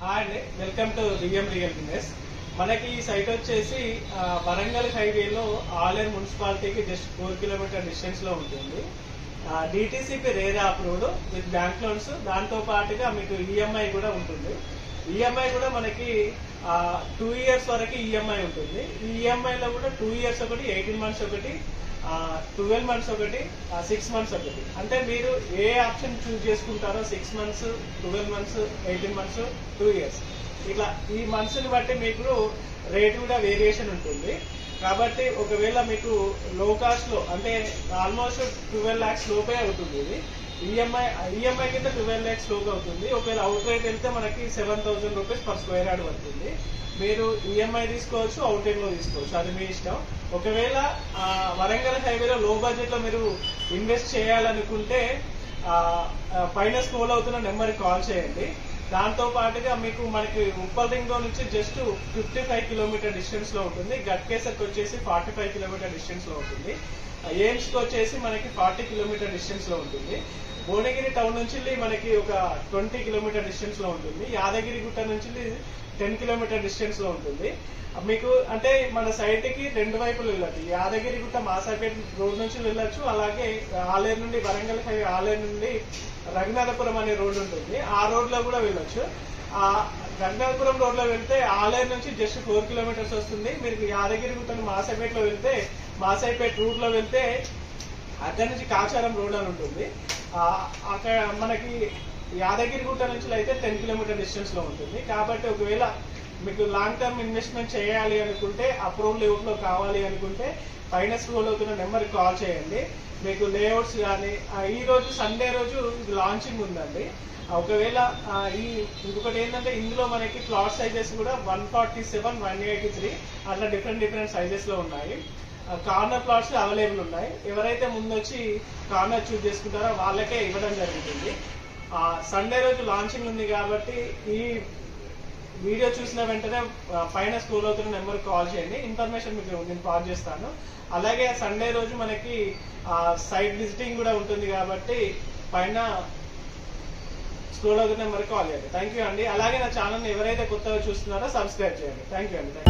And welcome to Divyam real business. మనకి ఈ site వచ్చేసి వరంగల్ హైవేలో ఆలేరు మున్సిపాలిటీకి జస్ట్ 4 కిలోమీటర్ డిస్టెన్స్ లో ఉంటుంది. DTCP RERA approved with bank loans, దాంతో పాటుగా మీకు ఈఎంఐ కూడా ఉంటుంది. ఈఎంఐ కూడా మనకి 2 years వరకు ఈఎంఐ ఉంటుంది. ఈ ఈఎంఐ లో కూడా 2 years ఒకటి, 18 months ఒకటి, 12 months ఒకటి, 6 months ఒకటి. అంటే మీరు ఏ ఆప్షన్ చూస్ చేసుకుంటారో 6 months, 12 months, 18 months, 2 years ఇట్లా ఈ మంత్స్ ని బట్టి మీకు రేట్ కూడా వేరియేషన్ ఉంటుంది. కాబట్టి ఒకవేళ మీకు లో కాస్ట్ లో అంటే ఆల్మోస్ట్ 12 lakhs లోపే అవుతుంది. ఇది ఈఎంఐ కింద 12 lakhs లోగా అవుతుంది. ఒకవేళ అవుట్ రేట్ వెళ్తే మనకి 7,000 rupees per square yard పడుతుంది. మీరు ఈఎంఐ తీసుకోవచ్చు, అవుట్ రేట్ లో తీసుకోవచ్చు, అది మీ ఇష్టం. ఒకవేళ వరంగల్ హైవేలో లో బడ్జెట్ లో మీరు ఇన్వెస్ట్ చేయాలనుకుంటే పైన స్క్రోల్ అవుతున్న నెంబర్ కాల్ చేయండి. దాంతో పాటుగా మీకు మనకి ఉప్పల్ రింగ్ రోడ్ నుంచి జస్ట్ 55 కిలోమీటర్ డిస్టెన్స్ లో ఉంటుంది. గట్కేసర్కి వచ్చేసి 45 కిలోమీటర్ డిస్టెన్స్ లో ఉంటుంది. ఎయిమ్స్ కి వచ్చేసి మనకి 40 కిలోమీటర్ డిస్టెన్స్ లో ఉంటుంది. భువనగిరి టౌన్ నుంచి మనకి ఒక 20 కిలోమీటర్ డిస్టెన్స్ లో ఉంటుంది. యాదగిరి గుట్ట నుంచి 10 కిలోమీటర్ డిస్టెన్స్ లో ఉంటుంది. మీకు అంటే మన సైట్ కి 2 వైపులు వెళ్ళచ్చు. యాదగిరి గుట్ట మాసాపేట రోడ్ నుంచి వెళ్ళొచ్చు, అలాగే ఆలేరు నుండి వరంగల్ హైవే ఆలేరు నుండి రఘునాథపురం అనే రోడ్ ఉంటుంది, ఆ రోడ్ లో కూడా వెళ్ళొచ్చు. ఆ రఘునాథపురం రోడ్ లో వెళ్తే ఆలేరు నుంచి జస్ట్ 4 కిలోమీటర్స్ వస్తుంది. మీరు యాదగిరి గుట్టను మాసాపేటలో వెళ్తే మాసాపేట రూట్ లో వెళ్తే అక్కడి నుంచి కాచారం రోడ్ అని ఉంటుంది. అక్కడ మనకి యాదగిరి గుట్ట నుంచి అయితే 10 కిలోమీటర్ డిస్టెన్స్ లో ఉంటుంది. కాబట్టి ఒకవేళ మీకు లాంగ్ టర్మ్ ఇన్వెస్ట్మెంట్ చేయాలి అనుకుంటే, అప్రూవల్ లేఅవుట్ లో కావాలి అనుకుంటే పైన స్క్రోల్ అవుతున్న నెంబర్ కాల్ చేయండి. మీకు లేఅవుట్స్ కానీ ఈ రోజు సండే రోజు ఇది లాంచింగ్ ఉందండి. ఒకవేళ ఇంకొకటి ఏంటంటే ఇందులో మనకి ప్లాట్ సైజెస్ కూడా 147, 183 అట్లా డిఫరెంట్ సైజెస్ లో ఉన్నాయి. కార్నర్ ప్లాట్స్ అవైలబుల్ ఉన్నాయి. ఎవరైతే ముందు వచ్చి కార్నర్ చూస్ చేసుకుంటారో వాళ్ళకే ఇవ్వడం జరుగుతుంది. సండే రోజు లాంచింగ్ ఉంది కాబట్టి ఈ వీడియో చూసిన వెంటనే పైన స్క్రోల్ అవుతున్న నెంబర్ కాల్ చేయండి. ఇన్ఫర్మేషన్ మీకు నేను పాస్ చేస్తాను. అలాగే సండే రోజు మనకి సైట్ విజిటింగ్ కూడా ఉంటుంది కాబట్టి పైన స్క్రోల్ అవుతున్న నెంబర్ కాల్ చేయండి. థ్యాంక్ యూ అండి. అలాగే నా ఛానల్ ఎవరైతే కొత్తగా చూస్తున్నారో సబ్స్క్రైబ్ చేయండి. థ్యాంక్ యూ అండి.